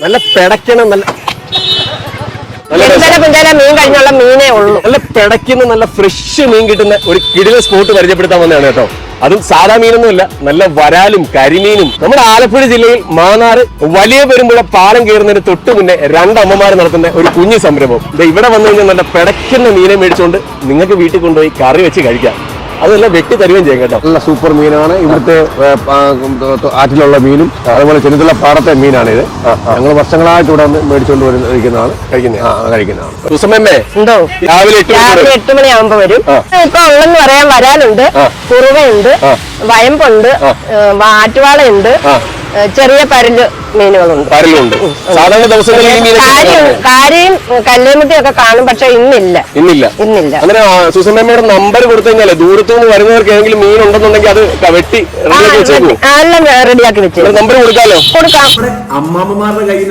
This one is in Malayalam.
നല്ല പിടയ്ക്കണം, നല്ല മീൻ കഴിഞ്ഞുള്ള മീനേ ഉള്ളൂ. നല്ല പിടയ്ക്കുന്ന നല്ല ഫ്രഷ് മീൻ കിട്ടുന്ന ഒരു കിടിലൻ സ്പോട്ട് പരിചയപ്പെടുത്താൻ വന്നതാണ് കേട്ടോ. അതും സാധാ മീനൊന്നുമില്ല, നല്ല വരാലും കരിമീനും. നമ്മുടെ ആലപ്പുഴ ജില്ലയിൽ മാന്നാറ് വലിയ പെരുമ്പുഴ പാലം കയറുന്നതിന് തൊട്ട് മുന്നേ രണ്ടമ്മമാർ നടത്തുന്ന ഒരു കുഞ്ഞു സംരംഭം. ഇവിടെ വന്നു കഴിഞ്ഞാൽ നല്ല പിടയ്ക്കുന്ന മീനെ മേടിച്ചുകൊണ്ട് നിങ്ങൾക്ക് വീട്ടിൽ കൊണ്ടുപോയി കറി വെച്ച് കഴിക്കാം. അതെല്ലാം വെട്ടി തരുകയും ചെയ്യും കേട്ടോ. നല്ല സൂപ്പർ മീനാണ് ഇവിടുത്തെ ആറ്റിലുള്ള മീനും, അതുപോലെ ചെറുതുള്ള പാടത്തെ മീനാണ് ഇത്. ഞങ്ങൾ വർഷങ്ങളായിട്ട് ഇവിടെ മേടിച്ചുകൊണ്ട് കഴിക്കുന്നതാണ്. എന്തോ രാവിലെ 8 മണിയാകുമ്പോ വരും. ഇപ്പൊ ഉള്ളെന്ന് പറയാൻ വരാലുണ്ട്, കുറുവയുണ്ട്, വയമ്പുണ്ട്, ആറ്റുവാളയുണ്ട്, ചെറിയ പരല് മീനുകളുണ്ട്. സാധാരണ ദിവസങ്ങളിൽ കാരിയും കല്ലേമുട്ടിയും ഒക്കെ കാണും, പക്ഷെ ഇന്നില്ല. അങ്ങനെ സുസമ്മയുടെ നമ്പർ കൊടുത്തു കഴിഞ്ഞാൽ ദൂരത്തു നിന്ന് വരുന്നവർക്ക് ഏതെങ്കിലും മീൻ ഉണ്ടെന്നുണ്ടെങ്കിൽ അത് വെട്ടി എല്ലാം റെഡിയാക്കി വെച്ചു. നമ്പർ കൊടുക്കാമല്ലോ. കൊടുക്കാം. അമ്മാമ്മമാരുടെ കയ്യിൽ